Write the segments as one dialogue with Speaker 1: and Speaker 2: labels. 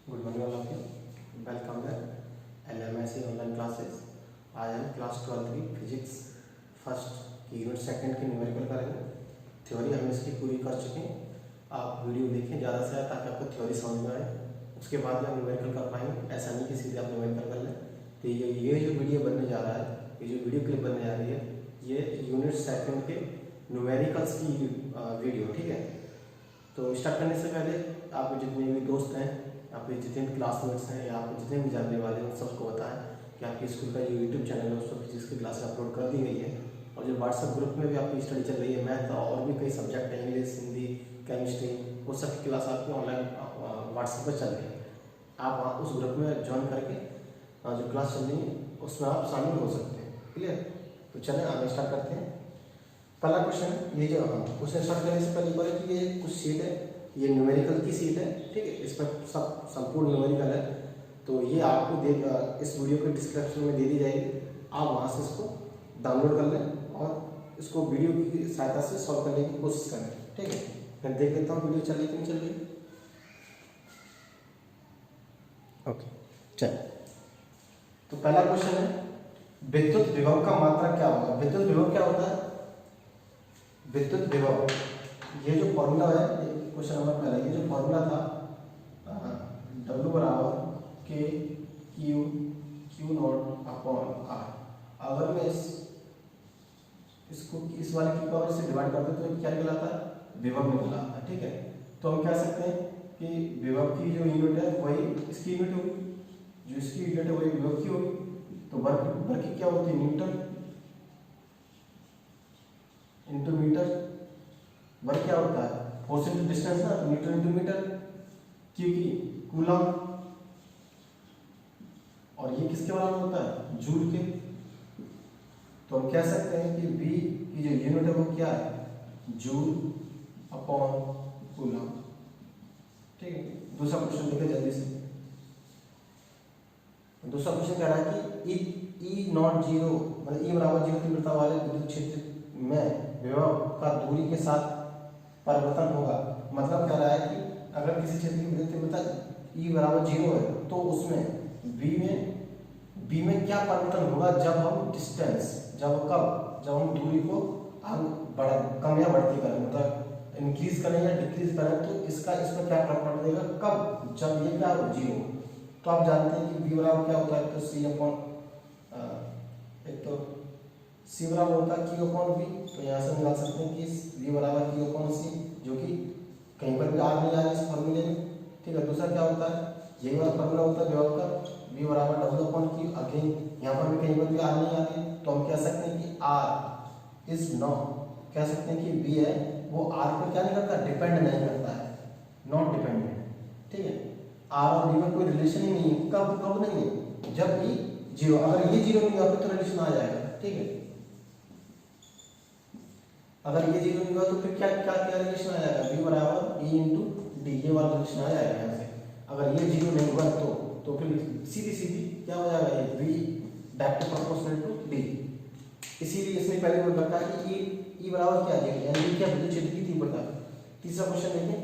Speaker 1: Good morning all of you. Welcome back LMIC online classes. आज हम class 12 की physics first की unit second की न्यूमेरिकल करेंगे। थ्योरी हम इसकी पूरी कर चुके हैं। आप वीडियो देखें ज़्यादा से ज़्यादा ताकि आपको थ्योरी समझ में आए, उसके बाद में हम न्यूमेरिकल कर पाएंगे। ऐसा नहीं कि सीधे आप न्यूमेरिकल कर लें। तो ये जो वीडियो बनने जा रहा है, ये जो वीडियो क्लिप बनने जा रही है, ये यूनिट सेकंड के न्यूमेरिकल्स की वीडियो, ठीक है। तो स्टार्ट करने से पहले आप जितने भी दोस्त हैं, आपके जितने भी क्लासमेट्स हैं या आप जितने भी जानने वाले हैं, सबको बताएं कि आपके स्कूल का जो यूट्यूब चैनल है उस पर फिजिक्स की क्लास अपलोड कर दी गई है। और जो व्हाट्सएप ग्रुप में भी आपकी स्टडी चल रही है, मैथ और भी कई सब्जेक्ट हैं, इंग्लिश, हिंदी, केमिस्ट्री, वो सब की क्लास आपकी ऑनलाइन व्हाट्सएप पर चल रही है। आप वहाँ उस ग्रुप में ज्वाइन करके जो क्लास चल रही है उसमें आप शामिल हो सकते हैं। क्लियर? तो चलें आगे स्टार्ट करते हैं। पहला क्वेश्चन, ये जो क्वेश्चन स्टार्ट करने से पहले बोले कि ये कुछ सीट है, ये न्यूमेरिकल की सीट है, ठीक है। इसमें सब संपूर्ण न्यूमेरिकल है। तो ये आपको देगा, इस वीडियो के डिस्क्रिप्शन में दे दी जाएगी। आप वहाँ से इसको डाउनलोड कर लें और इसको वीडियो की सहायता से सॉल्व करने की कोशिश करें, ठीक है। मैं देख लेता हूँ वीडियो चल रही कि नहीं चल रही। ओके, चल। तो पहला क्वेश्चन है, विद्युत विभव का मात्रक क्या होगा। विद्युत विभव क्या होता है? विद्युत विभव, ये जो फॉर्मूला है, क्वेश्चन नंबर पहला, ये जो फॉर्मूला था W बराबर के क्यू नॉट अपॉन आर, अगर मैं इसको इस वाले की पावर से डिवाइड कर दूं तो क्या निकलाता है? विभव निकलाता है, ठीक है। तो हम कह सकते हैं कि विभव की जो यूनिट है वही इसकी यूनिट होगी, जो इसकी यूनिट है वही विभव की होगी। तो वर्ग की क्या होती है? Newton into metre. वर्ग क्या होता है? फोर्स इंटू डिस्टेंस ना, मीटर इंटू मीटर, क्योंकि कूलम। और ये किसके बराबर होता है? जूल के। तो हम कह सकते हैं कि V की जो यूनिट है वो क्या है? जूल अपॉन कूलम, ठीक है। दूसरा क्वेश्चन देखिए जल्दी से। दूसरा क्वेश्चन कह रहा है कि E नॉट जीरो, मतलब E बराबर जीरो तीव्रता वाले विद्युत क्षेत्र में विभव का दूरी के साथ परिवर्तन होगा। मतलब कह रहा है कि अगर किसी क्षेत्र की विद्युत तीव्रता E बराबर जीरो है तो उसमें B में क्या परिवर्तन होगा जब हम डिस्टेंस, जब हम दूरी को कम या बढ़ती करें, मतलब इंक्रीज करें या डिक्रीज करें, तो इसमें क्या फर्क पड़ेगा? कब? जब ये क्या हो? जीरो। तो आप जानते हैं कि B बराबर क्या होता है? तो C अपॉन, एक तो C बराबर होता है Q अपॉन V। तो यहाँ से निकाल सकते हैं कि V बराबर Q अपॉन C, जो कि कहीं पर भी आर नहीं आ रही इस फॉर्मूले में, ठीक है। दूसरा क्या होता है? यही वाला फॉर्मूला होता है विभव का, V बराबर W अपॉन Q। अगेन यहाँ पर भी कहीं पर भी आर नहीं आ रही, तो हम कह सकते हैं कि R इज नॉट, कह सकते हैं कि V है वो R पर क्या नहीं करता? डिपेंड नहीं करता है, नॉट डिपेंडेंट, ठीक है। R और V में कोई रिलेशन ही नहीं है। कब नहीं है? जब भी जीरो। अगर ये जीरो नहीं होगा तो रिलेशन आ जाएगा, ठीक है। अगर ये जीरो नहीं होगा तो फिर क्या रिलेशन आ जाएगा? V बराबर E इंटू डी, ये वाला रिलेशन आ जाएगा यहाँ से। अगर ये जीरो नहीं हुआ तो फिर सीधी क्या हो जाएगा? ये V directly proportional to D। इसीलिए इसमें पहले वो बताया कि E बराबर क्या है, यानी क्या विद्युत क्षेत्र की तीव्रता। तीसरा क्वेश्चन देखिए,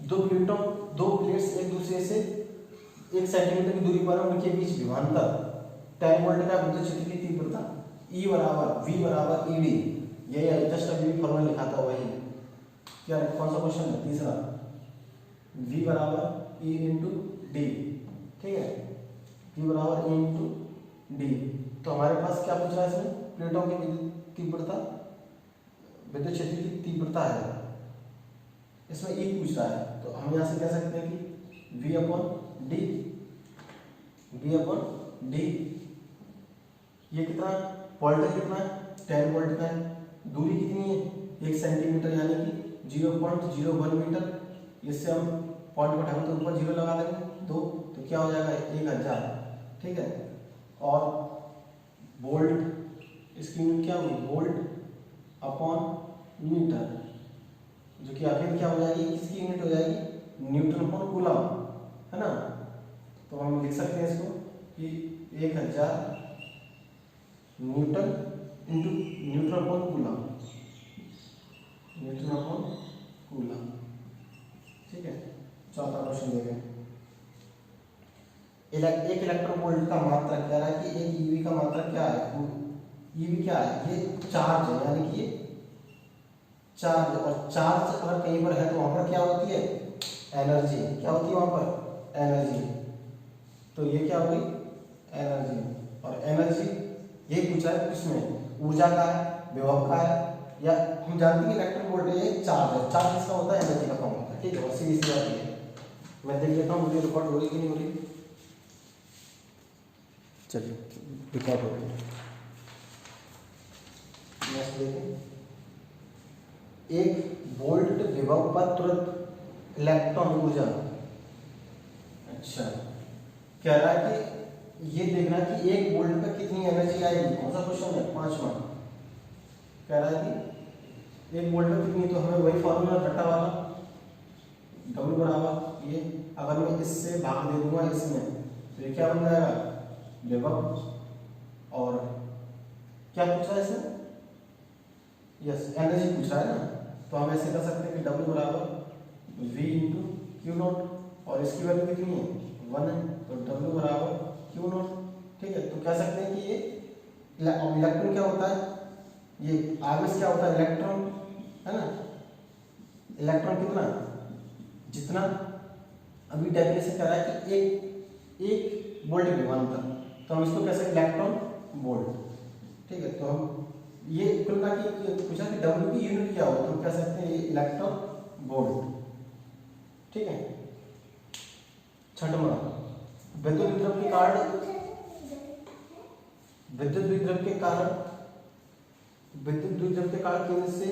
Speaker 1: दो प्लेट्स एक दूसरे से 1 सेंटीमीटर की दूरी पर उनके बीच विभवांतर 10 वोल्ट का विद्युत क्षेत्र की तीव्रता V बराबर ED, ये जस्ट अभी फॉर्मूला लिखा था वही। क्या कौन सा क्वेश्चन है? तीसरा, V बराबर E इंटू डी, ठीक है। V बराबर E इंटू डी। तो हमारे पास क्या पूछ रहा है इसमें? प्लेटों की तीव्रता, विद्युत क्षेत्र की तीव्रता है, इसमें E पूछ रहा है। तो हम यहाँ से कह सकते हैं कि V अपॉन डी, ये कितना वोल्टेज कितना है? 10 वोल्ट का है। दूरी कितनी है? 1 सेंटीमीटर, यानी कि 0.01 मीटर। इससे हम पॉइंट को हटाएंगे तो ऊपर जीरो लगा देंगे 2, तो क्या हो जाएगा? 1000, ठीक है। और वोल्ट, इसकी यूनिट क्या होगी? वोल्ट अपॉन मीटर, जो कि आखिर क्या हो जाएगी? किसकी यूनिट हो जाएगी? न्यूटन अपॉन कूलम, है ना। तो हम लिख सकते हैं इसको कि 1000 Newton into Newton upon coulomb, ठीक है। चौथा क्वेश्चन देखें। एक इलेक्ट्रॉन वोल्ट का मात्रा कह रहा है कि एक ईवी का मात्रा क्या है, ईवी क्या है, ये चार्ज है, यानी कि ये चार्ज, और चार्ज अगर कहीं पर है तो वहां पर क्या होती है, एनर्जी। क्या होती है वहां पर, एनर्जी। तो ये क्या होगी, एनर्जी। और एनर्जी यही पूछा है किसमें, ऊर्जा का है, विभव का है, या हम जानते हैं कि इलेक्ट्रॉन वोल्ट ये चार्ज है, चार्ज किसका होता है, एनर्जी का फॉर्म होता है। ठीक है, बस सीधी सी बात है। मैं देख लेता हूँ मुझे रिकॉर्ड हो रही कि नहीं हो रही। चलिए रिकॉर्ड हो रही है। नेक्स्ट देखें, एक वोल्ट विभव पर तुरंत इलेक्ट्रॉन ऊर्जा। अच्छा, कह रहा है कि ये देखना कि एक वोल्ट पर कितनी एनर्जी आएगी। कौन सा क्वेश्चन है, 5वां। कह रहा है कि एक वोल्ट पर कितनी, तो हमें वही फॉर्मूला रटा वाला, डब्ल्यू बराबर ये, अगर मैं इससे भाग दे दूंगा इसमें तो ये क्या बन जाएगा, विभव। और क्या पूछा है इसमें, यस एनर्जी पूछ रहा है ना, तो हम ऐसे कर सकते हैं कि डब्ल्यू बराबर वी इंटू क्यू नॉट, और इसकी वैल्यू कितनी है, 1 है, तो डब्ल्यू बराबर क्यू नॉट। ठीक है, तो कह सकते हैं कि ये इलेक्ट्रॉन क्या होता है, ये आवेश क्या होता है, इलेक्ट्रॉन है ना। इलेक्ट्रॉन कितना, जितना अभी डेफिनेशन कह रहा है कि एक वोल्ट विभवांतर, तो हम इसको कह सकते हैं इलेक्ट्रॉन वोल्ट। ठीक है, तो हम ये कुल ना कि पूछा कि डब्ल्यू की यूनिट क्या हो, तो हम कह सकते हैं इलेक्ट्रॉन वोल्ट। ठीक है, छठवां, विद्युत विद्रव के कारण, विद्युत विद्रव के कारण, विद्युत विद्रव के कारण केंद्र से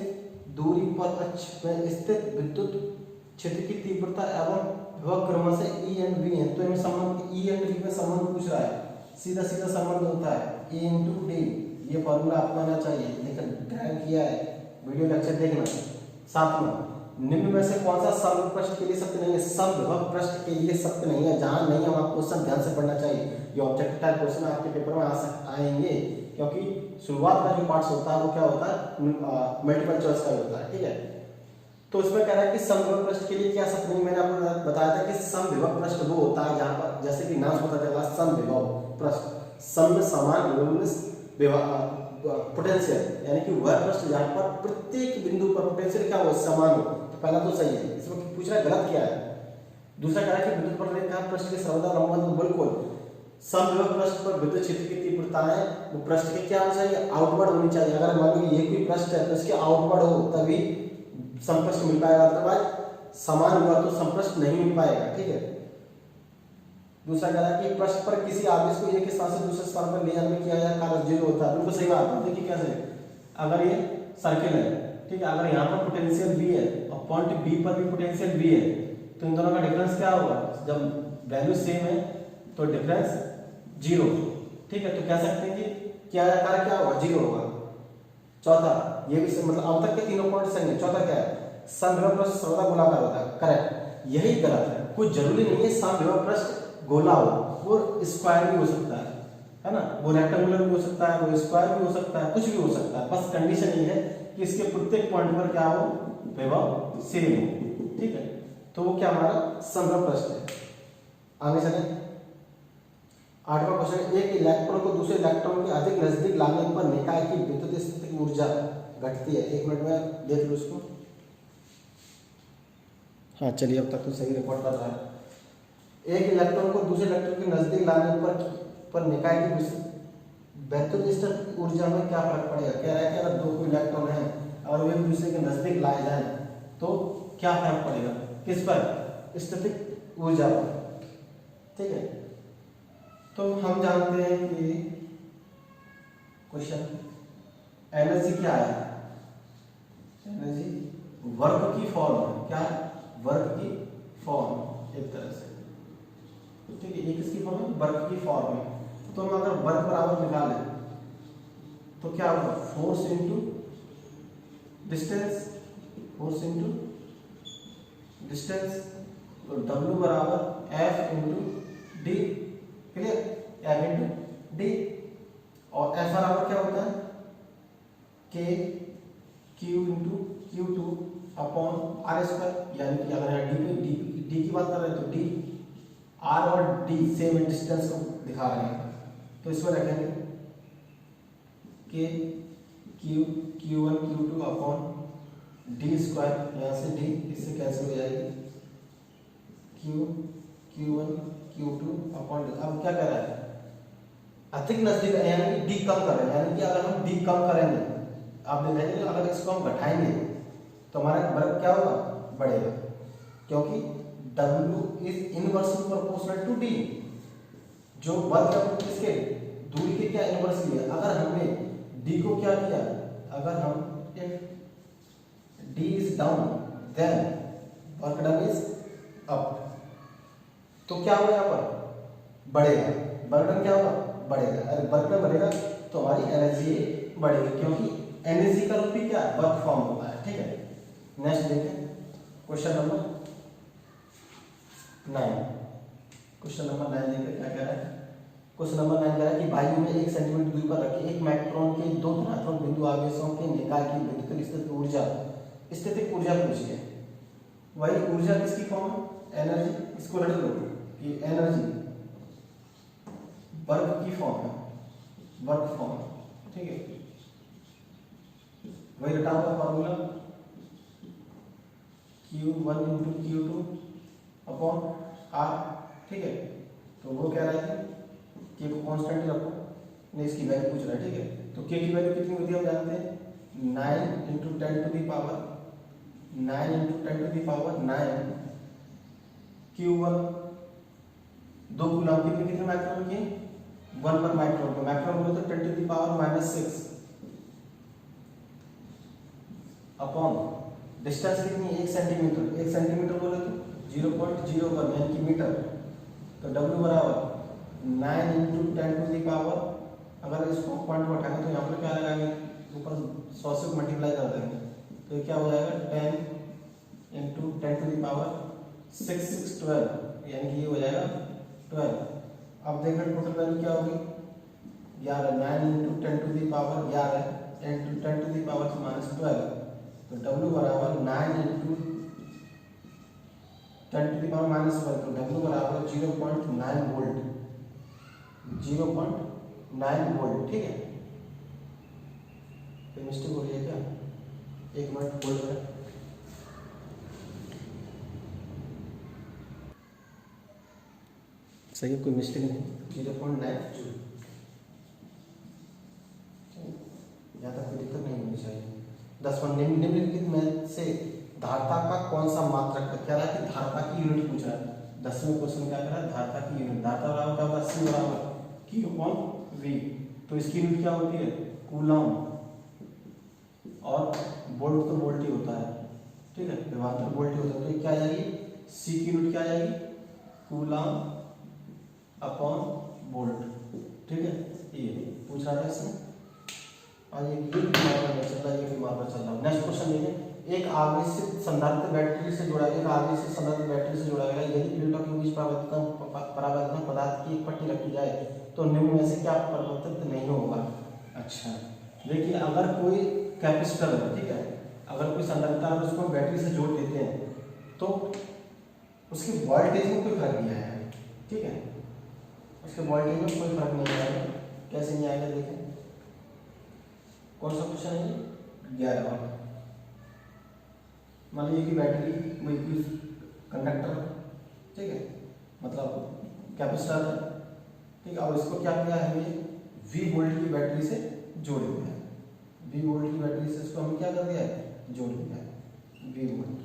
Speaker 1: दूरी पर अक्ष में स्थित विद्युत क्षेत्र की तीव्रता एवं विभव क्रम से ई एंड वी है। तो इनमें संबंध, ई एंड वी में संबंध पूछ रहा है, सीधा सीधा संबंध होता है ए इंटू डी। ये फॉर्मूला आपको आना चाहिए, लेकिन ड्राइव किया है, वीडियो लेक्चर देखना। सातवां, निम्न में से कौन सा समविभव पृष्ठ के लिए सत्य नहीं है, समविभव पृष्ठ के लिए सत्य नहीं है। जहां नहीं है वहां क्वेश्चन ध्यान से पढ़ना चाहिए, ये ऑब्जेक्टिव टाइप क्वेश्चन आपके पेपर में आएंगे, क्योंकि शुरुआत का जो पार्ट होता है वो क्या होता है, मल्टीपल चॉइस का होता है। ठीक है, तो इसमें कह रहा है कि समविभव पृष्ठ के लिए क्या सत्य नहीं, मैंने आपको बताया था कि समविभव पृष्ठ वो होता है जहां पर, जैसे कि नाम पता चला, समविभव पृष्ठ, सम समान पोटेंशियल, यानी कि वह पृष्ठ जहां पर प्रत्येक बिंदु पर पोटेंशियल क्या हो, समान हो। तो पहला तो सही है, इसमें पूछ रहा है गलत क्या है। दूसरा कह रहा है कि विद्युत प्ररेखा पृष्ठ के सर्वदा लंबवत, बिल्कुल समविभव पृष्ठ पर विद्युत क्षेत्र की तीव्रताएं वो पृष्ठ के क्या होनी चाहिए, आउटवर्ड होनी चाहिए। अगर मान लो ये कोई पृष्ठ है तो इसके आउटवर्ड हो तभी समपृष्ठ मिल पाएगा, अदरवाइज समान हुआ तो समपृष्ठ नहीं मिल पाएगा। ठीक है, दूसरा कह रहा है कि पृष्ठ पर किसी आवेश को एक स्थान से दूसरे स्थान पर ले जाने में किया जाए कार्य जीरो होता है। बिल्कुल सही बात है। देखिए कैसे, अगर ये सर्किल है, ठीक है, अगर यहाँ पर पोटेंशियल V है और पॉइंट B पर भी पोटेंशियल V है, तो इन दोनों का डिफरेंस क्या होगा, जब वैल्यू सेम है तो डिफरेंस जीरो। ठीक है, तो कह सकते हैं कि क्या कार्य क्या होगा, जीरो होगा। चौथा, ये भी मतलब अब तक के तीनों पॉइंट सही है। चौथा क्या है, समविभव पृष्ठ सर्वदा गोलाकार होता है, करेक्ट। यही गलत है, कुछ जरूरी नहीं है समविभव पृष्ठ गोला हो, वो स्क्वायर भी हो सकता है ना, वो रेक्टेंगुलर भी हो सकता है, वो स्क्वायर भी हो सकता है, कुछ भी हो सकता है। बस कंडीशन ये है कि इसके प्रत्येक पॉइंट पर क्या हो, विभव सेम हो। ठीक है, तो वो क्या हमारा समविभव पृष्ठ है। आगे चले, आठवां क्वेश्चन, एक इलेक्ट्रॉन को दूसरे इलेक्ट्रॉन के अधिक नजदीक लाने पर निकाय की विद्युत स्थितिक ऊर्जा घटती है। 1 मिनट में देख लो इसको। हाँ चलिए, अब तक तो सही रिकॉर्ड कर रहा है। एक इलेक्ट्रॉन को दूसरे इलेक्ट्रॉन के नजदीक लाने पर निकाय की विद्युत स्थितिक ऊर्जा में क्या फर्क पड़ेगा। कह रहा है कि अगर दो इलेक्ट्रॉन है और वे एक दूसरे के नजदीक लाए जाए तो क्या फर्क पड़ेगा, किस पर, स्थितिक ऊर्जा पर। ठीक है, तो हम जानते हैं कि क्वेश्चन एनर्जी क्या है, एनर्जी वर्क की फॉर्म है, क्या है, वर्क की फॉर्म एक तरह से। ठीक है, एक इसकी फॉर्म है, वर्क की फॉर्म है। तो हम अगर वर्क बराबर निकालें तो क्या होगा, force into distance, force into distance, तो W बराबर F into D. Clear, F into D. और F बराबर क्या होता है, K Q into Q2 upon R square, यानी कि अगर यहाँ डी की बात कर रहे हैं तो D आर और डी सेम डिस्टेंस को दिखा रहे हैं, तो इसमें रखेंगे के Q1 Q2 upon D square, यहाँ से डी इससे कैंसिल हो जाएगी, Q1 Q2 अपॉन डी। अब क्या कर रहा है, अधिक नजदीक यानी कि डी कम कर रहे हैं, यानी कि अगर हम डी कम करेंगे, आप देखेंगे अगर इसको हम घटाएंगे तो हमारा वर्ग क्या होगा, बढ़ेगा, क्योंकि W is inversely proportional to D, जो वर्ग है किसके, दूरी के क्या इनवर्सली है। अगर हमने D को क्या किया, अगर हम if D is down then work done is up, तो क्या होगा यहाँ पर, बढ़ेगा, वर्क डन क्या होगा, बढ़ेगा। अरे वर्क डन बढ़ेगा तो हमारी एनर्जी बढ़ेगी, क्योंकि एनर्जी का रूप भी क्या, वर्क फॉर्म होता है। ठीक है, नेक्स्ट देखें क्वेश्चन नंबर 9। क्वेश्चन नंबर 9 देखिए क्या कह रहा है। क्वेश्चन नंबर 9 कह रहा है कि वायु में 1 सेंटीमीटर दूरी पर रखे एक मैक्ट्रॉन के 2 धनात्मक बिंदु आवेशों के निकाय की विद्युत स्थितिक ऊर्जा पूछी है। वही ऊर्जा किसकी फॉर्म है, एनर्जी, इसको रट लो कि एनर्जी वर्क की फॉर्म है, वर्क फॉर्म, ठीक है, वही रटा हुआ formula Q1 into Q2 upon R, ठीक है। तो वो कह रहा है कि K को कांस्टेंट रखो, नहीं इसकी वैल्यू पूछ रहा है, ठीक है। तो K की वैल्यू कितनी होती है हम जानते हैं, 9 into 10 to the power 9 Q1, 2 coulomb कितने माइक्रोन की, 1 पर माइक्रोन, तो माइक्रोन बोले तो 10 to the power -6 upon distance कितनी, 1 सेंटीमीटर, 1 सेंटीमीटर बोले तो 0.01 यानी कि मीटर, तो W बराबर 9 इंटू 10 टू द पावर, अगर इसको पॉइंट में उठाएंगे तो यहाँ पर क्या लगाएंगे, ऊपर 100 से मल्टीप्लाई कर देंगे, तो क्या हो जाएगा 10 इंटू 10 टू द पावर 12, यानी कि ये हो जाएगा 12। अब देखें टोटल वैल्यू क्या होगी, 11, 9 into 10 to the power 11, 10 to 10 to the power -12, तो W बराबर 9 इंटू 10 टू द पावर -12, तो W बराबर 0.9 वोल्ट, 0.9 वोल्ट, ठीक है। कोई मिस्टेक हो रही है क्या, एक मिनट होल्ड करें। सही है, कोई मिस्टेक नहीं, 0.9 ज़्यादा कोई दिक्कत नहीं होनी चाहिए। 10 निम्नलिखित में से धारता का कौन सा मात्रक, क्या रहा है कि धारता की यूनिट पूछ रहा है। 10वें क्वेश्चन क्या कर रहा है, धारता की यूनिट, धारता बराबर क्या होता है, C बराबर Q/V, तो इसकी यूनिट क्या होती है, कूलम, और वोल्ट तो वोल्ट ही होता है, ठीक है, विभवांतर वोल्ट ही होता है, तो क्या आ जाएगी, C की यूनिट क्या आ जाएगी, कूलम अपॉन वोल्ट, ठीक है। ये पूछ रहा था इसमें, और ये भी मार्कर चल रहा है, ये भी मार्कर चल रहा है। नेक्स्ट क्वेश्चन देखिए, एक आवेशित संधारित्र बैटरी से जुड़ा, एक आवेशित संधारित्र बैटरी से जुड़ा गया, यदि प्लेटों के बीच परावर्तन पदार्थ की एक पट्टी रखी जाए तो निम्न में से क्या परिवर्तित नहीं होगा। अच्छा देखिए, अगर कोई कैपेसिटर है, ठीक है, अगर कोई संधारित्र है उसको बैटरी से जोड़ देते हैं तो उसकी वोल्टेज में कोई फर्क नहीं आएगा, ठीक है, उसके वोल्टेज में कोई फर्क नहीं आएगा। कैसे नहीं आएगा, देखें कौन सा क्वेश्चन है, 11। मान लीजिए कि बैटरी में कंडक्टर, ठीक है, मतलब कैपेसिटर है, ठीक है, अब इसको क्या किया है, हमें V वोल्ट की बैटरी से जोड़ दिया है, V वोल्ट की बैटरी से इसको हमने क्या कर दिया है, जोड़ दिया है V वोल्ट।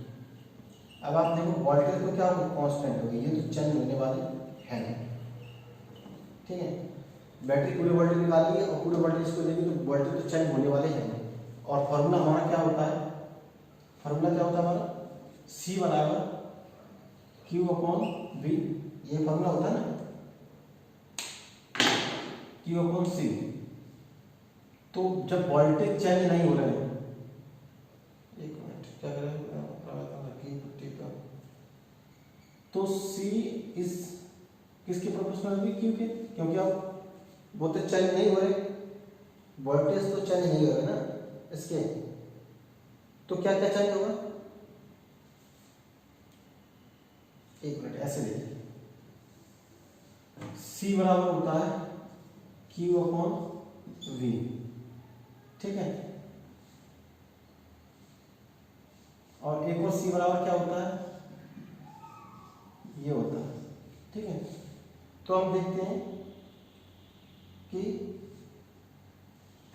Speaker 1: अब आप देखो वोल्टेज को क्या होगा, कांस्टेंट होगी, ये तो चेंज होने वाली है नहीं, ठीक है। बैटरी पूरे वोल्टेज निकालेगी और पूरे वोल्टेज को देगी तो वोल्टेज तो चेंज होने वाले हैं नहीं। और फॉर्मूला हमारा क्या होता है, फॉर्मूला क्या होता है हमारा, C बराबर Q/V, ये फॉर्मूला होता है ना, Q/C। तो जब वोल्टेज चेंज नहीं हो रहे हैं, एक मिनट क्या करें, तो C इस किसके प्रोपोर्शनल है, Q के, क्योंकि अब वो तो चेंज नहीं हो रहे, वोल्टेज तो चेंज नहीं हो रहे ना इसके, तो क्या क्या चेंज होगा, एक मिनट ऐसे देखिए, C बराबर होता है Q अपॉन V, ठीक है। और एक और C बराबर क्या होता है, ये होता है, ठीक है। तो हम देखते हैं कि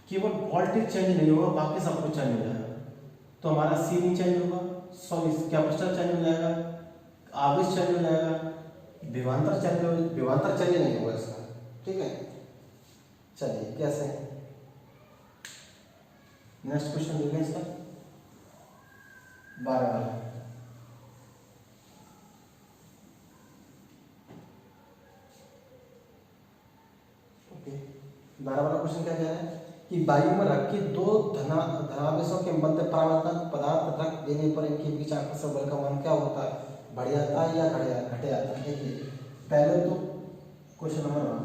Speaker 1: केवल वोल्टेज चेंज नहीं होगा, बाकी सब कुछ चेंज हो जाएगा। तो हमारा C नहीं चेंज होगा, सॉरी कैपेसिटर चेंज हो जाएगा, आवेश चेंज हो जाएगा, विभवांतर चेंज नहीं होगा इसका, ठीक है। चलिए कैसे, नेक्स्ट क्वेश्चन देखें इसका 12 वाला। ओके, 12 वाला क्वेश्चन क्या कह रहा है कि वायु में रखे दो धनावेशों के मध्य परावर्तक पदार्थ रख देने पर इनके बीच आकर्षण बल का मान क्या होता है, बढ़ जाता है या घट जाता है। देखिए पहले तो क्वेश्चन नंबर 1,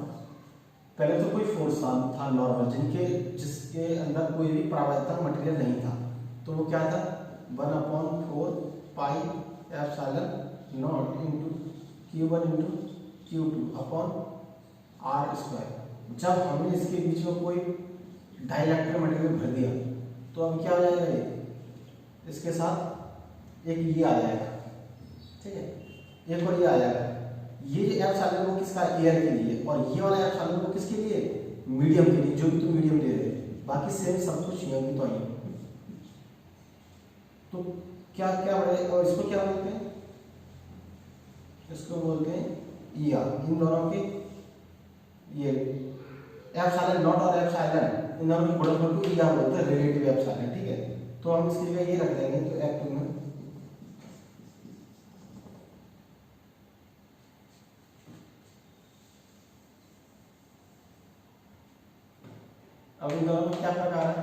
Speaker 1: पहले तो कोई फोर्स था नॉर्मल, जिसके अंदर कोई भी परावर्तन मटेरियल नहीं था, तो वो क्या था 1/4 pi epsilon not into Q1 into Q2 upon R²। जब हमने इसके बीच में कोई डाइलेक्ट्रिक मटेरियल भर दिया तो अब क्या हो जाएगा, ये इसके साथ एक ये आ जाएगा, ठीक है, एक और ये आ जाएगा। ये एप्सिलॉन वो किसका, एयर के लिए, और ये वाला एप्सिलॉन वो किसके लिए, मीडियम के लिए, जो भी तुम मीडियम ले रहे, बाकी सेम सब कुछ नहीं होगी। तो आइए तो क्या क्या बढ़ेगा, और इसको क्या बोलते हैं, इसको बोलते हैं इन दोनों के, ये एप्सिलॉन नॉट और एप्सिलॉन इन दोनों के गुणनफल को ईआर बोलते हैं, रिलेटिव एप्सिलॉन, ठीक है। तो हम इसके लिए ये रख देंगे, तो F2 में अब इन दोनों में क्या प्रकार है,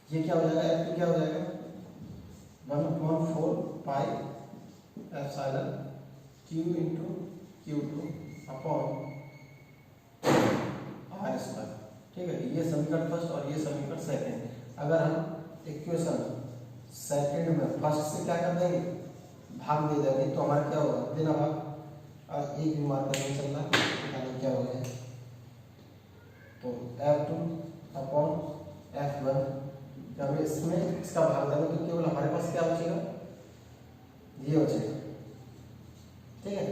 Speaker 1: ये क्या हो जाएगा, F2 क्या हो जाएगा 1/4 pi epsilon Q into Q2 upon R², ठीक है। ये समीकरण फर्स्ट और ये समीकरण सेकंड। अगर हम इक्वेशन सेकंड में फर्स्ट से क्या कर देंगे, भाग दे देंगे, तो हमारा क्या होगा, बिना भाग, और एक भी मार्कर नहीं चल रहा, यानी क्या हो गया, तो F2 अपॉन F1। जब इसमें इसका भाग देंगे तो केवल हमारे पास क्या बचेगा, ये बचेगा, ठीक है।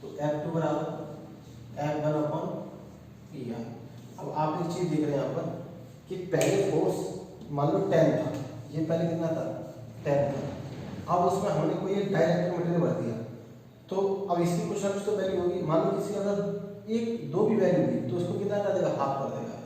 Speaker 1: तो F2 बराबर F1 अपॉन ER। अब आप एक चीज देख रहे हैं यहाँ पर कि पहले फोर्स मान लो 10 था, ये पहले कितना था 10 था, अब उसमें हमने कोई एक डाइलेक्ट्रिक मटेरियल भर दिया, तो अब इसकी कुछ तो वैल्यू होगी, मान लो किसी अगर एक दो भी वैल्यू हुई तो उसको कितना कर देगा, हाफ कर देगा।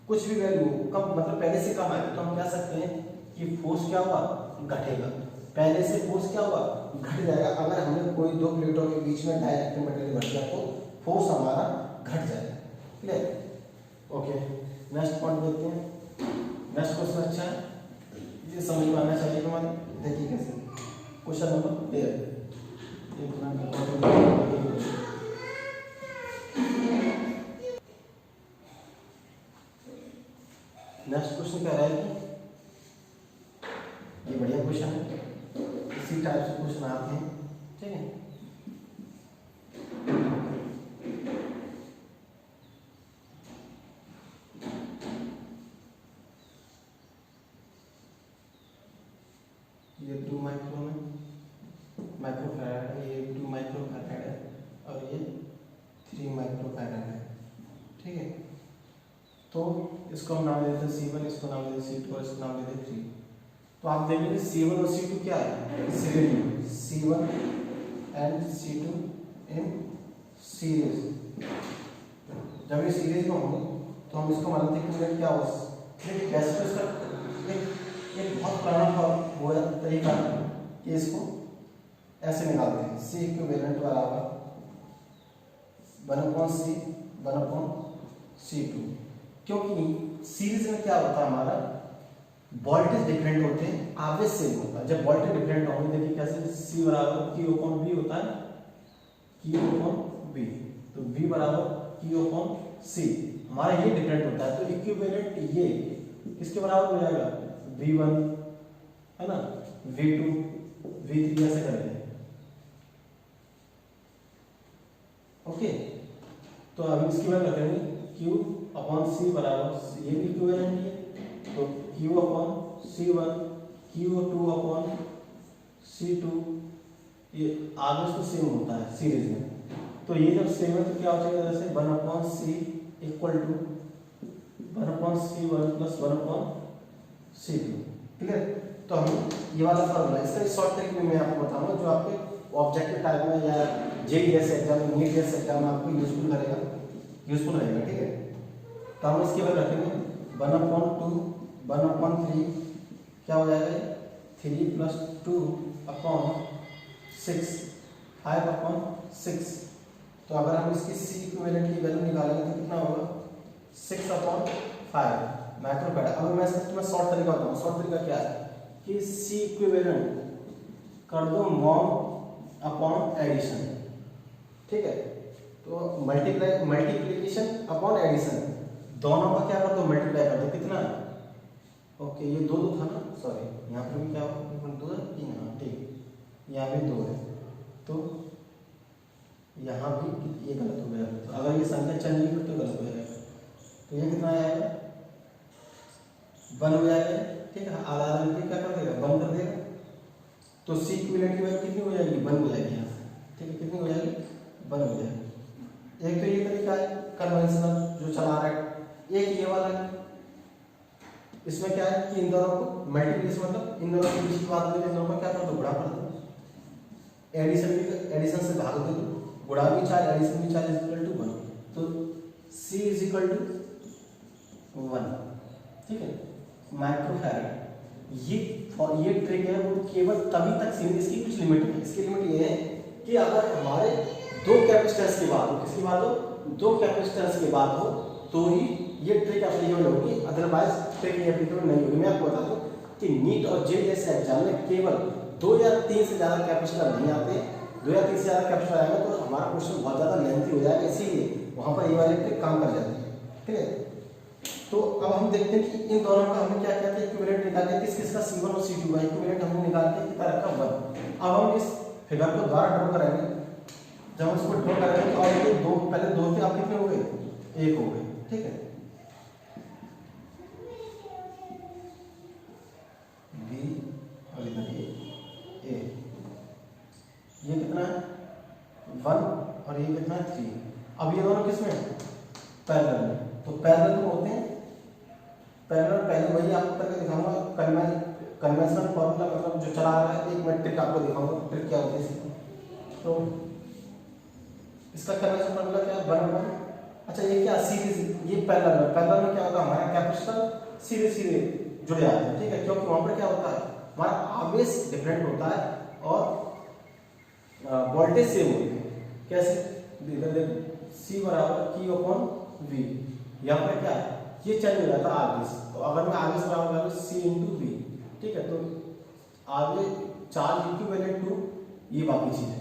Speaker 1: कुछ भी वैल्यू कम, मतलब पहले से कम आएगी, तो हम कह सकते हैं कि फोर्स क्या हुआ, घटेगा। पहले से फोर्स क्या हुआ, घट जाएगा। अगर हमने कोई दो प्लेटों के बीच में डाइलेक्ट्रिक मटेरियल भर दिया तो फोर्स हमारा घट जाएगा, क्लियर। ओके, नेक्स्ट पॉइंट देखते हैं। नेक्स्ट क्वेश्चन अच्छा है, ये समझ में आना चाहिए हमारे। देखिए कैसे, क्वेश्चन नंबर 13। नेक्स्ट क्वेश्चन क्या रहा है कि ये बढ़िया क्वेश्चन है, इसी टाइप से क्वेश्चन आते हैं, ठीक है। ये 2 माइक्रोफैराड है, ये 2 माइक्रोफैराड है, और ये 3 माइक्रोफैराड है, ठीक है। तो इसको हम नाम देते हैं C1, इसको नाम देते हैं C2 और इसको नाम देते हैं 3। तो आप देखेंगे C1 और C2 क्या है, series, C1 and C2 in series. जब ये सीरीज में होंगे तो हम इसको मानते हैं कि क्या हो, कैसे इसका एक बहुत पुराना वो तरीका कि इसको ऐसे निकालते हैं, C इक्विवेलेंट बराबर 1/C 1/C2। क्योंकि सीरीज में क्या होता है, हमारा वोल्टेज डिफरेंट होते हैं, आवेश सेम होता है। जब वोल्टेज डिफरेंट होंगे, देखिए कैसे, C बराबर Q/V होता है, Q/V, तो V बराबर Q/C, हमारा ये डिफरेंट होता है। तो इक्विवेलेंट ये किसके बराबर हो जाएगा, V1 है ना, V2 V3 ऐसे करेंगे, तो हम इसकी वैल्यू रखेंगे Q अपॉन C बराबर, ये भी इक्विवेलेंट है, तो Q upon C1, Q2 upon C2, ये आगे से सेम होता है सीरीज में। तो ये जब सेम है तो क्या हो जाएगा, जैसे 1 upon C equal to 1 upon C1 plus 1 upon C2। Clear? तो हम ये वाला फॉर्मूला, इसका शॉर्ट तरीके में मैं आपको बताऊंगा जो आपके ऑब्जेक्टिव टाइप में या JES एग्जाम में, नीट जैसे एग्जाम में आपको यूजफुल रहेगा। ठीक है, तो हम इसके बाद रखेंगे 1 अपॉन 2, 1 अपॉन 3, क्या हो जाएगा 3 प्लस 2 अपॉन 6, 5 अपॉन 6। तो अगर हम इसकी C इक्विवेलेंट की वैल्यू निकालेंगे तो कितना होगा 6 अपॉन 5 माइक्रोफैराड। अब मैं तुम्हें शॉर्ट तरीका बताऊँ। शॉर्ट तरीका क्या है कि C इक्विवेलेंट कर दो मॉड अपॉन एडिशन। ठीक है, तो मल्टीप्लिकेशन अपॉन एडिशन, दोनों का क्या कर दो मल्टीप्लाई कर दो, कितना, ओके ये 2 था ना, सॉरी यहाँ पर भी क्या होगा 2 है, 3, हाँ ठीक, यहाँ भी 2 है, तो यहाँ भी ये गलत हो गया। तो अगर ये संख्या चल नहीं तो गलत हो जाएगा। तो ये कितना आएगा 1 हो जाएगा। ठीक है, आधा आधा क्या कर देगा 1 कर देगा। तो C इक्विवेलेंट की वैल्यू कितनी हो जाएगी 1 हो जाएगी यहाँ से। ठीक है, कितनी हो जाएगी 1 हो जाएगी। एक तो ये तरीका है कन्वेंशनल जो चला रहा है, एक ये वाला है, इसमें क्या है कि इन दोनों को मल्टीप्लिकेशन मतलब इन दोनों के बीच की बात करें, इन दोनों का क्या कर दो गुणा कर दो, एडिशन से भाग दे दो, गुणा भी 4 एडिशन भी 4 इक्वल टू 1। तो C इज इक्वल टू 1। ठीक है, माइक्रोफैराड। ये ट्रिक है वो केवल तभी तक सीमित, इसकी कुछ लिमिट है। इसकी लिमिट ये है कि अगर हमारे 2 कैपेसिटेंस की बात हो, किसकी बात हो 2 कैपेसिटेंस की बात हो, तो ही ये ट्रिक एप्लीकेबल होगी, अदरवाइज ट्रिक एप्लीकेबल नहीं होगी। मैं आपको बता दूं कि नीट और JEE जैसे एग्जाम में केवल 2 या 3 से ज़्यादा कैपेसिटर नहीं आते। 2 या 3 से ज़्यादा कैपेसिटर आएगा तो हमारा क्वेश्चन बहुत ज़्यादा लेंथी हो जाएगा, इसीलिए वहाँ पर ये वाली ट्रिक काम कर जाती है। ठीक है, तो अब हम देखते हैं कि इन दोनों का हमें क्या कहते हैं इक्विवेलेंट निकालते हैं, किसका C1 और C2 का इक्विवेलेंट हमने निकाल के कितना रखा 1। अब हम इस फिगर को दोबारा ड्रॉ करेंगे। जब हम इसको ड्रॉ करेंगे तो अब ये 2 पहले 2 थे, आप कितने हो गए 1 हो गए। ठीक है, B और इधर A, ये कितना है 1 और ये कितना है 3। अब ये दोनों किसमें पैरेलल में, तो पैरेलल में होते हैं पैरेलल। पहले वही आपको करके दिखाऊंगा कन्वेंशनल फॉर्मूला, मतलब जो चला रहा है। एक मैं ट्रिक आपको दिखाऊंगा, ट्रिक क्या होती है इसकी। तो इसका कन्वेंशनल फॉर्मूला क्या है 1/1। अच्छा ये क्या सीरीज, ये पैरेलल में, पैरेलल में क्या होगा हमारा कैपेसिटर सीधे सीधे जुड़ जाते हैं। ठीक है, क्योंकि वहां पर क्या होता है हमारा आवेश डिफरेंट होता है और वोल्टेज सेम होती है। कैसे, इधर देखो C बराबर Q अपॉन V, यहाँ पर क्या है ये चेंज हो जाता है आगे से। तो अगर मैं आगे से बराबर करूँ C इंटू V, ठीक है, तो आगे चार्ज इक्विवेलेंट टू ये बाकी चीजें।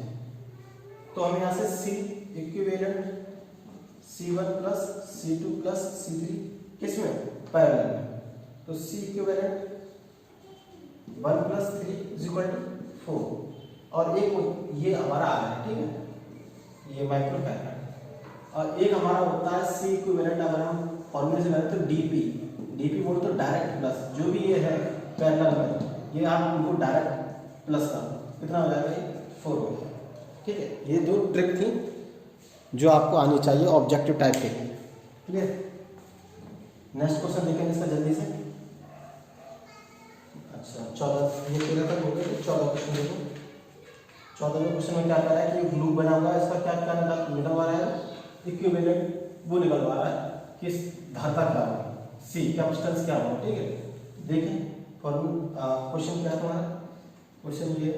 Speaker 1: तो हम यहाँ से C equivalent C1 plus C2 plus C3 किसमें पैरेलल में, तो C equivalent 1 plus 3 is equal to 4। और एक ये हमारा आ रहा है, ठीक है, ये माइक्रोफैराड। और एक हमारा होता है C इक्विवेलेंट, अगर हम फॉर्मूले से करें तो DP बोलो तो डायरेक्ट प्लस, जो भी ये है पैरेलल में ये आप इनको डायरेक्ट प्लस कर दो, कितना हो जाएगा ये 4 हो गया। ठीक है, ये 2 ट्रिक थी जो आपको आनी चाहिए ऑब्जेक्टिव टाइप के। क्लियर, नेक्स्ट क्वेश्चन देखेंगे इसका जल्दी से। अच्छा 14, ये 13 तक हो गए, 14 क्वेश्चन देखो। 14वें क्वेश्चन में क्या कर रहा है कि ग्लू बना हुआ है, इसका क्या क्या निकलवा रहा है इक्विवेलेंट, वो निकलवा रहा है किस धारता क्या होगा, C कैपेसिटेंस क्या होगा। ठीक है, देखिए फॉर्मूला क्वेश्चन क्या है तुम्हारा, क्वेश्चन ये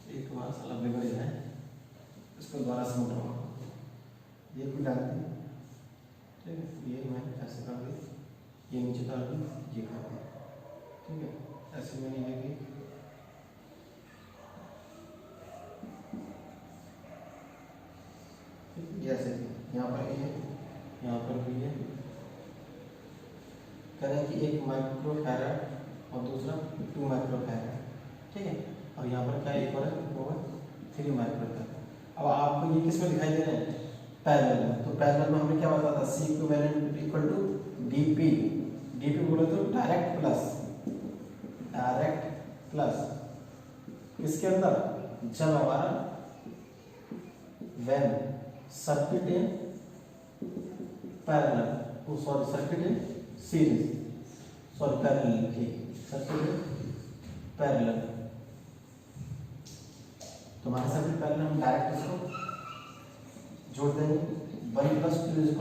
Speaker 1: एक बार साला बिगड़ जाए, इसको दोबारा से उठाओ, ये भी डाल दी। ठीक है, ये मैं ऐसे कर दी, ये नीचे डाल दी, ये कर दी। ठीक है, ऐसे मैंने ये भी कह रहे हैं कि एक माइक्रो फैराड और दूसरा 2 माइक्रो फैराड, ठीक है। और यहाँ पर क्या एक और होगा 3 माइक्रो फैराड। अब आपको ये किस में दिखाई दे रहे हैं, पैरेलल में। तो पैरेलल में हमने क्या बताया था, C equivalent equal to DP. DP बोले तो डायरेक्ट प्लस किसके अंदर, जब हमारा when circuit in parallel, sorry circuit in series, sorry parallel, ठीक, सर्किट इन पैरेलल। तो हमारे सर्किट पैरेलल हम डायरेक्ट इसको जोड़ देंगे, 1 + 2 =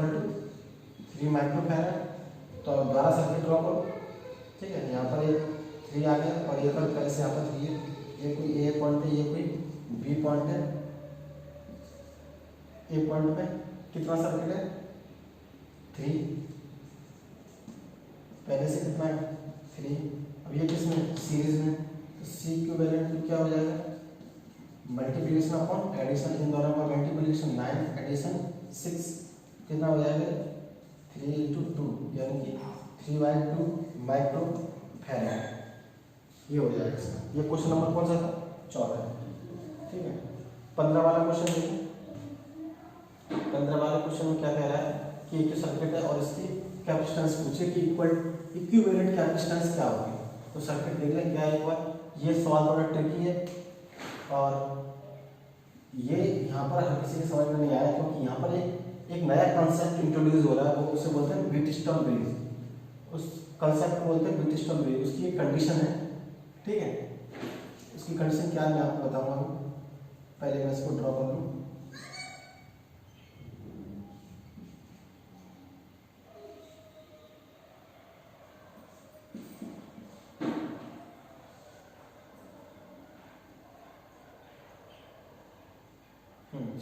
Speaker 1: 3 माइक्रो फैराड। तो अब दोबारा सर्किट ड्रॉ करो, ठीक है। यहाँ पर एक 3 आ गया और ये पर पहले से यहाँ पर 3 है, ये कोई ए पॉइंट है, ये कोई बी पॉइंट है। ए पॉइंट पे कितना सर्किट है, 3, पहले से कितना है 3। अब ये किसमें, सीरीज में, तो सी इक्विवेलेंट क्या हो जाएगा, मल्टीप्लिकेशन अपॉन एडिशन, इन दोनों का मल्टीप्लिकेशन 9 एडिशन 6 कितना हो जाएगा 3 × 2 यानी कि 3/2 माइक्रो फैराड, ये हो जाएगा इसका। ये क्वेश्चन नंबर कौन सा था, 14, ठीक है। 15 वाला क्वेश्चन देखिए। 15 वाले क्वेश्चन में क्या कह रहा है कि एक सर्किट है और इसकी कैपेसिटेंस पूछे कि इक्विवेलेंट कैपेसिटेंस क्या होगी। तो सर्किट देख लें क्या है एक बार, ये सवाल थोड़ा ट्रिकी है और ये यहाँ पर हर किसी के समझ में नहीं आया, क्योंकि यहाँ पर एक नया कंसेप्ट इंट्रोड्यूस हो रहा है, वो उसे बोलते हैं व्हीटस्टोन ब्रिज। उस कंसेप्ट को बोलते हैं व्हीटस्टोन ब्रिज। उसकी एक कंडीशन है, ठीक है। उसकी कंडीशन क्या है मैं आपको बताऊंगा। पहले मैं इसको ड्रॉ कर लूँ।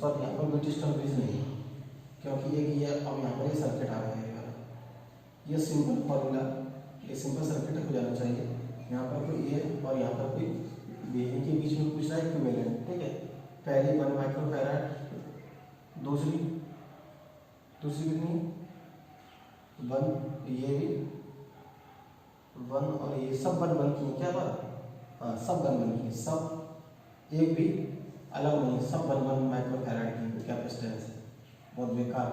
Speaker 1: सॉरी, यहाँ पर व्हीटस्टोन ब्रिज नहीं है, क्योंकि एक ये अब यहाँ पर ये सर्किट आ गया है, ये सिंपल फॉर्मूला, ये सिंपल सर्किट हो जाना चाहिए। यहाँ पर कोई ए और यहाँ पर कोई बी, इनके बीच में पूछ रहा है इक्विवेलेंट, ठीक है। पहली 1 माइक्रो फैराड, दूसरी कितनी 1, ये भी 1 और ये सब 1 की है क्या बात, हाँ सब 1 की, सब एक भी अलग नहीं, सब 1 माइक्रो फैराड की कैपेसिटेंस है। बहुत बेकार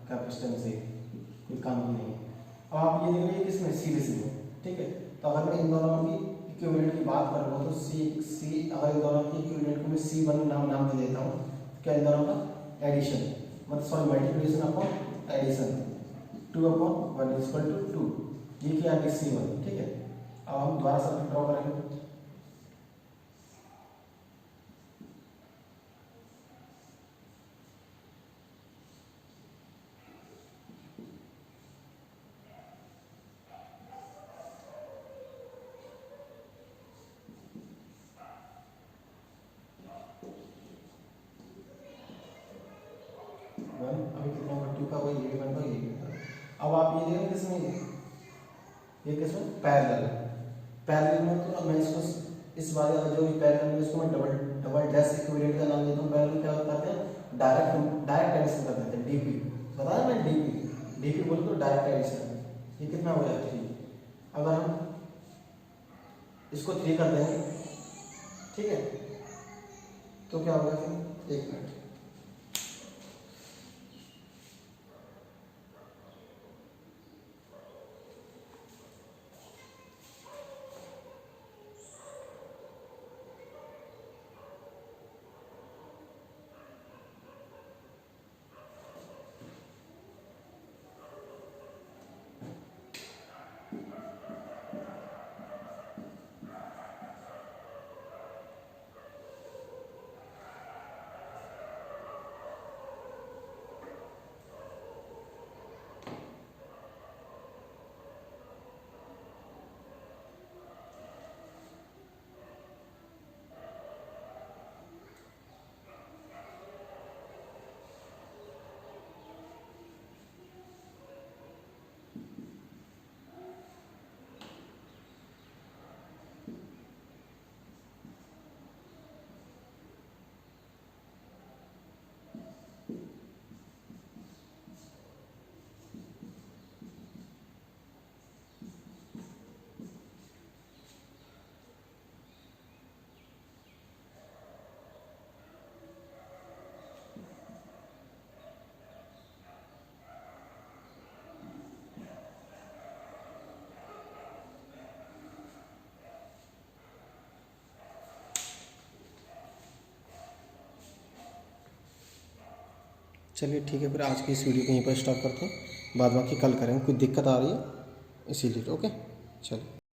Speaker 1: कैपेसिटेंस है, कोई काम की नहीं है। अब आप ये देख लीजिए किसमें, सीरीज में, ठीक है। तो अगर मैं इन दोनों की इक्विवेलेंट की बात कर लूँ तो सी अगर इन दोनों की इक्विवेलेंट को मैं C1 नाम दे देता हूँ, क्या इन दोनों का एडिशन, मतलब सॉरी मल्टीप्लिकेशन अपॉन एडिशन, 2/1 = 2, ये क्या है C1, ठीक है। अब हम दोबारा सर्किट ड्रॉ करेंगे। अभी कितना होगा 2 का, वही ये भी 1 का, ये भी 1 का। अब आप ये देखें किसमें, ये किसमें पैरेलल। पैरेलल में तो मैं इसको इस बार जो पैरेलल में इसको मैं डबल डैश इक्विवेलेंट का नाम देता हूँ। पैरेलल क्या करते हैं, डायरेक्ट एडिशन कर देते हैं, डीपी बताया मैंने, डीपी बोले तो डायरेक्ट एडिशन। ये कितना हो जाएगा 3, अगर हम इसको 3 कर देंगे, ठीक है, तो क्या होगा फिर, 1 मिनट, चलिए ठीक है, फिर आज की इस वीडियो को यहीं पर स्टॉप करते हैं, बाद बाकी कल करेंगे। कुछ दिक्कत आ रही है इसीलिए। ओके चलिए।